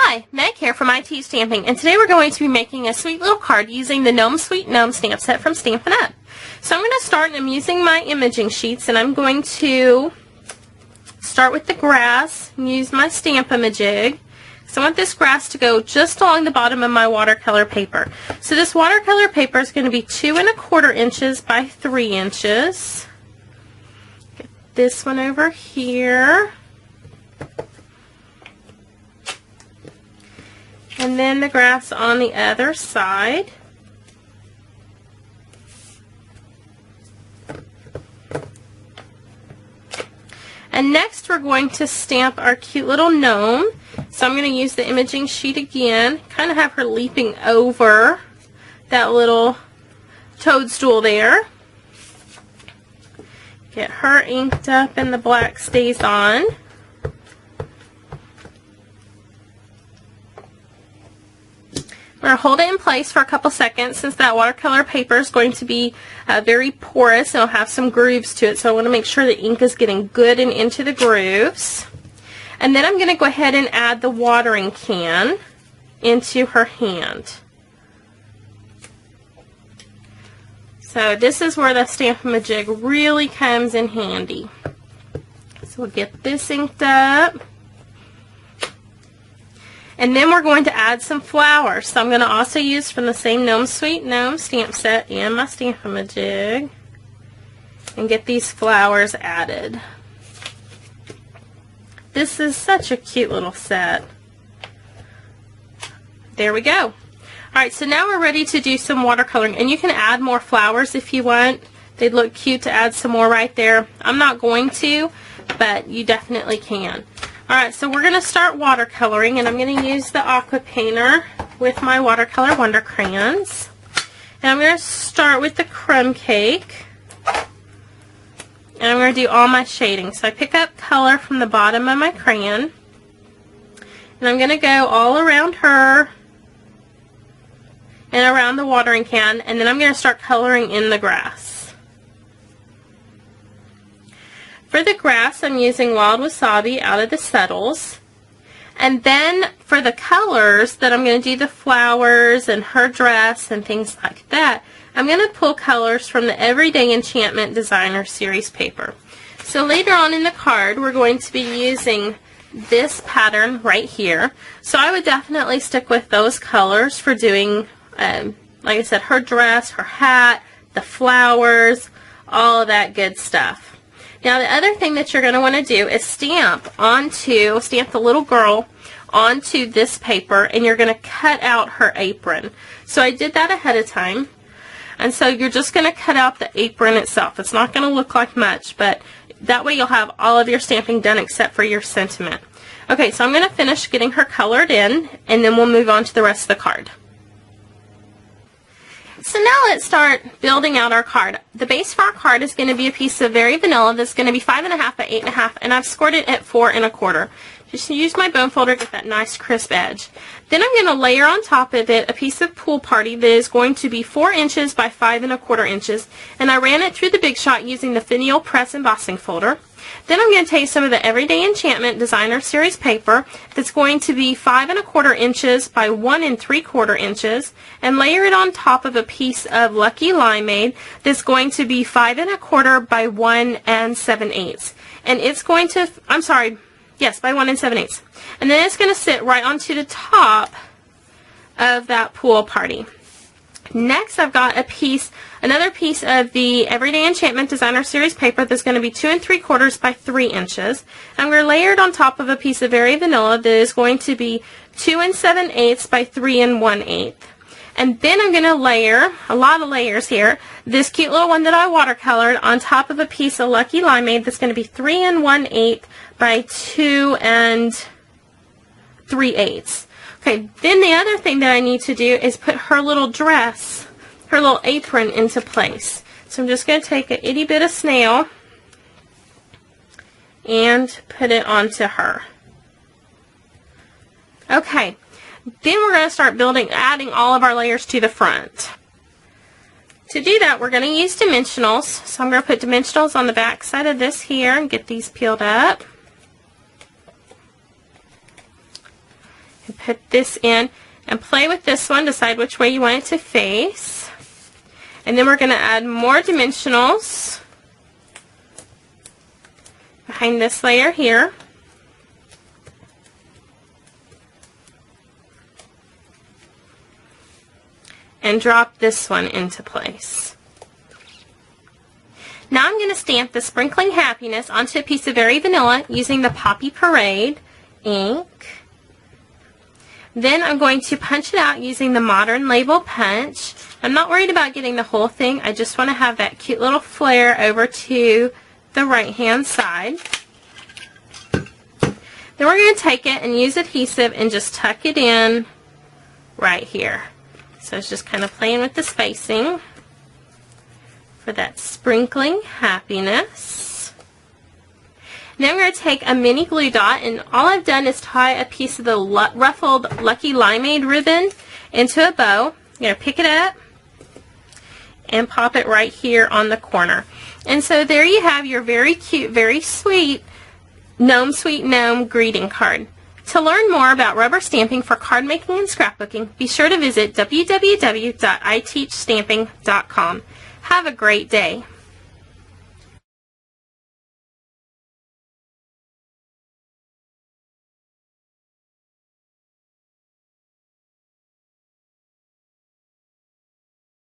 Hi, Meg here from IT Stamping, and today we're going to be making a sweet little card using the Gnome Sweet Gnome stamp set from Stampin'. So I'm going to start, and I'm using my imaging sheets, and I'm going to start with the grass and use my Stamp-A-Majig. So I want this grass to go just along the bottom of my watercolor paper. So this watercolor paper is going to be 2 1/4 inches by 3 inches. Get this one over here. And then the grass on the other side. And next we're going to stamp our cute little gnome. So I'm going to use the imaging sheet again, kind of have her leaping over that little toadstool there. Get her inked up and the black stays on. I'm going to hold it in place for a couple seconds since that watercolor paper is going to be very porous and it'll have some grooves to it, so I want to make sure the ink is getting good and into the grooves. And then I'm going to go ahead and add the watering can into her hand. So this is where the Stamp-A-Majig really comes in handy. So we'll get this inked up. And then we're going to add some flowers. So I'm going to also use from the same Gnome Sweet Gnome stamp set and my Stamp-A-Majig and get these flowers added. This is such a cute little set. There we go. Alright, so now we're ready to do some watercoloring, and you can add more flowers if you want. They'd look cute to add some more right there. I'm not going to, but you definitely can. Alright, so we're going to start watercoloring, and I'm going to use the aqua painter with my watercolor wonder crayons. And I'm going to start with the crumb cake. And I'm going to do all my shading. So I pick up color from the bottom of my crayon. And I'm going to go all around her and around the watering can. And then I'm going to start coloring in the grass. For the grass, I'm using Wild Wasabi out of the Settles. And then for the colors that I'm going to do the flowers and her dress and things like that, I'm going to pull colors from the Everyday Enchantment Designer Series paper. So later on in the card, we're going to be using this pattern right here. So I would definitely stick with those colors for doing, like I said, her dress, her hat, the flowers, all of that good stuff. Now the other thing that you're going to want to do is stamp the little girl onto this paper, and you're going to cut out her apron. So I did that ahead of time. And so you're just going to cut out the apron itself. It's not going to look like much, but that way you'll have all of your stamping done except for your sentiment. Okay, so I'm going to finish getting her colored in, and then we'll move on to the rest of the card. So now let's start building out our card. The base for our card is going to be a piece of Very Vanilla that's going to be 5.5 by 8.5, and I've scored it at 4 1/4. Just use my bone folder to get that nice crisp edge. Then I'm going to layer on top of it a piece of Pool Party that is going to be 4 inches by 5 1/4 inches, and I ran it through the Big Shot using the Finial Press embossing folder. Then I'm going to take some of the Everyday Enchantment Designer Series paper that's going to be 5 1/4 inches by 1 3/4 inches and layer it on top of a piece of Lucky Limeade that's going to be 5 1/4 by 1 7/8. And it's going to, by 1 7/8. And then it's going to sit right onto the top of that Pool Party. Next, I've got another piece of the Everyday Enchantment Designer Series paper that's going to be 2 3/4 by 3 inches. I'm going to layer it on top of a piece of Very Vanilla that is going to be 2 7/8 by 3 1/8. And then I'm going to layer, a lot of layers here, this cute little one that I watercolored on top of a piece of Lucky Limeade that's going to be 3 1/8 by 2 3/8. Okay, then the other thing that I need to do is put her little dress, her little apron into place. So I'm just going to take an itty bit of snail and put it onto her. Okay, then we're going to start adding all of our layers to the front. To do that, we're going to use dimensionals. So I'm going to put dimensionals on the back side of this here and get these peeled up. And put this in and play with this one, decide which way you want it to face. And then we're going to add more dimensionals behind this layer here. And drop this one into place. Now I'm going to stamp the Sprinkling Happiness onto a piece of Very Vanilla using the Poppy Parade ink. Then I'm going to punch it out using the Modern Label Punch. I'm not worried about getting the whole thing. I just want to have that cute little flare over to the right hand side. Then we're going to take it and use adhesive and just tuck it in right here. So it's just kind of playing with the spacing for that Sprinkling Happiness. Now I'm going to take a mini glue dot, and all I've done is tie a piece of the ruffled Lucky Limeade ribbon into a bow. I'm going to pick it up and pop it right here on the corner. And so there you have your very cute, very sweet Gnome Sweet Gnome greeting card. To learn more about rubber stamping for card making and scrapbooking, be sure to visit www.iteachstamping.com. Have a great day.